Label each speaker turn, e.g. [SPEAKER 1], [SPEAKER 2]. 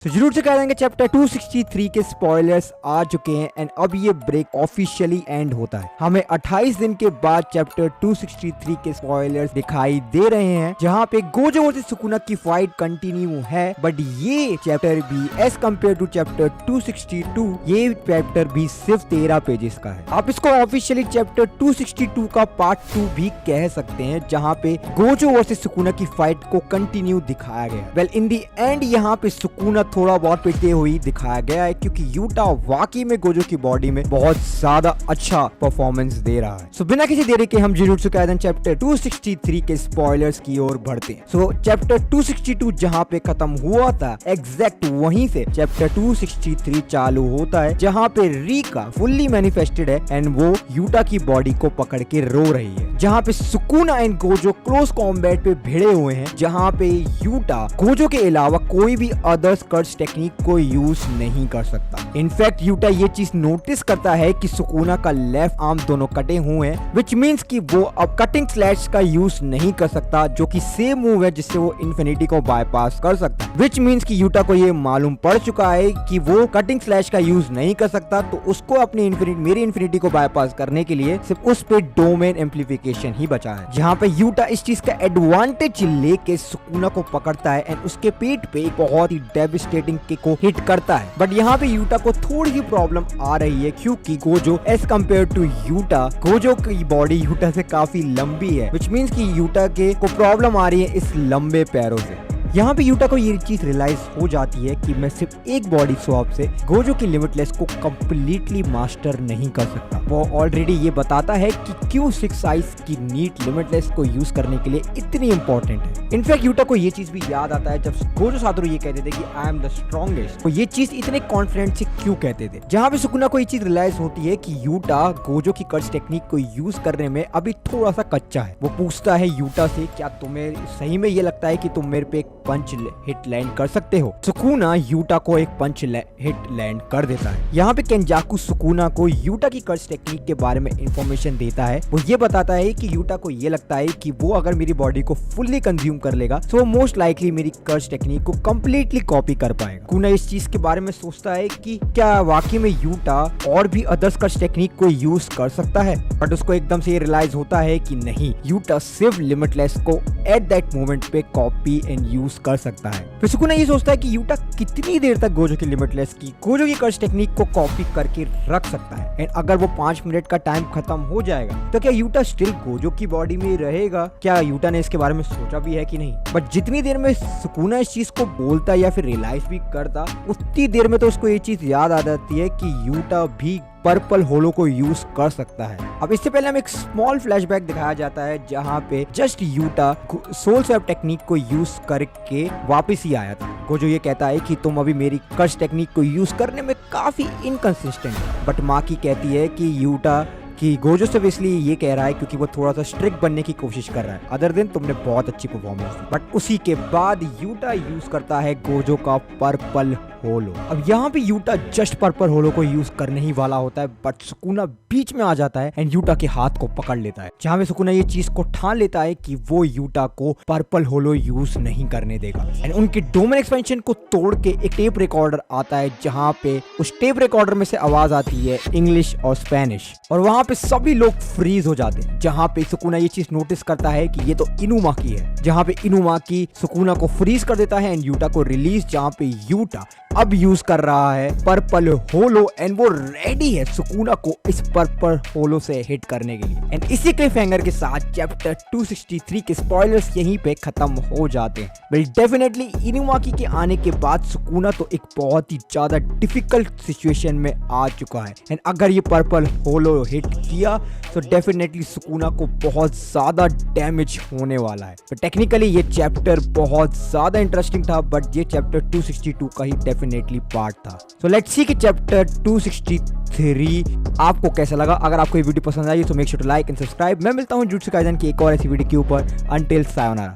[SPEAKER 1] तो जरूर से कह देंगे चैप्टर 263 के स्पॉयलर्स आ चुके हैं एंड अब ये ब्रेक ऑफिशियली एंड होता है। हमें 28 दिन के बाद चैप्टर 263 के स्पॉयलर्स दिखाई दे रहे हैं, जहां पे गोजो वर्सेस सुकुना की फाइट कंटिन्यू है। बट ये चैप्टर भी एज कम्पेयर टू चैप्टर 262 ये चैप्टर भी सिर्फ 13 पेजेस का है। आप इसको ऑफिशियली चैप्टर 262 का पार्ट 2 भी कह सकते हैं, जहां पे गोजो वर्सेस सुकुना की फाइट को कंटिन्यू दिखाया गया। वेल इन दी एंड यहाँ पे सुकुना थोड़ा बहुत पिटते हुई दिखाया गया है, क्योंकि यूटा वाकई में गोजो की बॉडी में बहुत ज्यादा अच्छा परफॉर्मेंस दे रहा है। सो बिना किसी देरी के हम जुजुत्सु काइसेन चैप्टर 263 के स्पॉयलर्स की ओर बढ़ते हैं। सो चैप्टर 262 जहां पे खत्म हुआ था, एग्जैक्ट वहीं से चैप्टर 263 चालू होता है, जहां पे रीका फुल्ली मैनिफेस्टेड है एंड वो यूटा की बॉडी को पकड़ के रो रही है। जहां पे Sukuna and Gojo close combat पे भिड़े हुए हैं, जहां पे यूटा गोजो के अलावा कोई भी अदर्स कर्स टेक्निक को यूज नहीं कर सकता। इनफैक्ट यूटा ये चीज नोटिस करता है कि सुकुना का लेफ्ट आर्म दोनों कटे हुए हैं, विच मीन्स कि वो अब कटिंग स्लैश का यूज नहीं कर सकता, जो कि सेम मूव है जिससे वो इन्फिनिटी को बाईपास कर सकता है। विच मीन्स कि यूटा को ये मालूम पड़ चुका है कि वो कटिंग स्लैश का यूज नहीं कर सकता, तो उसको अपनी मेरी इन्फिनिटी को बाईपास करने के लिए सिर्फ उस पे डोमेन एम्प्लीफिकेशन ही बचा है। जहाँ पे यूटा इस चीज का एडवांटेज लेके सुकुना को पकड़ता है एंड उसके पेट पे एक बहुत ही डेविस्टेटिंग किक को हिट करता है। बट यहाँ पे यूटा को थोड़ी सी प्रॉब्लम आ रही है, क्योंकि Gojo as compare to Yuta, Gojo की बॉडी यूटा से काफी लंबी है, विच मीन्स कि यूटा के को प्रॉब्लम आ रही है इस लंबे पैरों से। यहाँ पे यूटा को ये चीज रियलाइज हो जाती है कि मैं सिर्फ एक बॉडी स्वैप से गोजो की लिमिटलेस को कंप्लीटली मास्टर नहीं कर सकता। वो ऑलरेडी ये बताता है कि क्यों 6 साइज की नीट लिमिटलेस को यूज करने के लिए इतनी इंपॉर्टेंट है। इनफैक्ट यूटा को ये चीज भी याद आता है जब गोजो सातोरु ये कहते थे कि आई एम द स्ट्रॉन्गेस्ट, तो ये चीज इतने कॉन्फिडेंट से क्यों कहते थे। जहाँ पे सुकुना को ये चीज रियलाइज होती है कि यूटा गोजो की कर्स टेक्निक को यूज करने में अभी थोड़ा सा कच्चा है। वो पूछता है यूटा से, क्या तुम्हें सही में ये लगता है कि तुम मेरे पे एक पंच हिट लैंड कर सकते हो। सुकुना यूटा को एक पंच हिट लैंड कर देता है। यहाँ पे केंजाकू सुकुना को यूटा की कर्स टेक्निक के बारे में इंफॉर्मेशन देता है। वो ये बताता है कि यूटा को ये लगता है कि वो अगर मेरी बॉडी को फुल्ली कंज्यूम कर लेगा तो वो मोस्ट लाइकली मेरी कर्स टेक्निक को कंप्लीटली कॉपी कर पाएगा। सुकुना इस चीज के बारे में सोचता है कि क्या वाकई में यूटा और भी अदर्स कर्स टेक्निक को यूज कर सकता है, बट उसको एकदम से रियलाइज होता है कि नहीं, यूटा सिर्फ लिमिटलेस को एट दैट मोमेंट पे कॉपी एंड यूज कर सकता है। फिर सुकुना ये सोचता है कि यूटा कितनी देर तक गोजो की लिमिटलेस की गोजो की कर्स टेक्निक को कॉपी करके रख सकता है, एंड अगर वो 5 मिनट का टाइम खत्म हो जाएगा तो क्या यूटा स्टिल गोजो की बॉडी में रहेगा। क्या यूटा ने इसके बारे में सोचा भी है कि नहीं। बट जितनी देर में सुकुना इस चीज को बोलता या फिर रियलाइज भी करता, उतनी देर में तो उसको ये चीज याद आ जाती है कि यूटा भी पर्पल होलो को यूज कर सकता है। अब इससे पहले हमें एक स्मॉल फ्लैशबैक दिखाया जाता है, जहां पे just Yuta soul swap technique को यूज करके वापस ही आया था। गोजो ये कहता है कि तुम अभी मेरी कर्स टेक्निक को यूज करने में काफी इनकंसिस्टेंट हो, बट माकी कहती है कि यूटा कि गोजो सिर्फ इसलिए ये कह रहा है क्योंकि वो थोड़ा सा स्ट्रिक्ट बनने की कोशिश कर रहा है, अदर दिन तुमने बहुत अच्छी परफॉर्मेंस दी। बट उसी के बाद यूटा यूज करता है गोजो का पर्पल होलो। अब यहाँ पे यूटा जस्ट पर्पल होलो को यूज करने ही वाला होता है, बट सुकुना बीच में आ जाता है एंड यूटा के हाथ को पकड़ लेता है, जहाँ पे सुकुना ये चीज को ठान लेता है कि वो यूटा को पर्पल होलो यूज नहीं करने देगा। एंड उनके डोमेन एक्सपेंशन को तोड़ के एक टेप रिकॉर्डर आता है, जहाँ पे उस टेप रिकॉर्डर में से आवाज आती है इंग्लिश और स्पेनिश, और वहाँ पे सभी लोग फ्रीज हो जाते हैं। जहाँ पे सुकुना ये चीज नोटिस करता है कि ये तो इनुमाकी है, जहाँ पे इनुमाकी सुकुना को फ्रीज कर देता है एंड यूटा को रिलीज, जहाँ पे यूटा अब यूज कर रहा है पर्पल होलो एंड वो रेडी है सुकुना को इस पर्पल होलो से हिट करने के लिए। एंड इसी क्लिफ हैंगर के साथ चैप्टर 263 के स्पॉयलर्स यहीं पे खत्म हो जाते हैं। वेल डेफिनेटली इनुमाकी के आने के बाद सुकुना तो एक बहुत ही ज्यादा डिफिकल्ट सिचुएशन में आ चुका है, एंड अगर ये पर्पल होलो हिट किया तो डेफिनेटली सुकुना को बहुत ज्यादा डैमेज होने वाला है। तो टेक्निकली ये चैप्टर बहुत ज्यादा इंटरेस्टिंग था, बट ये चैप्टर 262 का ही डेफिनेटली पार्ट था। सो लेट्स सी कि चैप्टर 263 आपको कैसा लगा। अगर आपको ये वीडियो पसंद आई तो make sure to like and subscribe. मैं मिलता हूँ जुजुत्सु काइसेन की एक और ऐसी वीडियो के ऊपर। Until sayonara.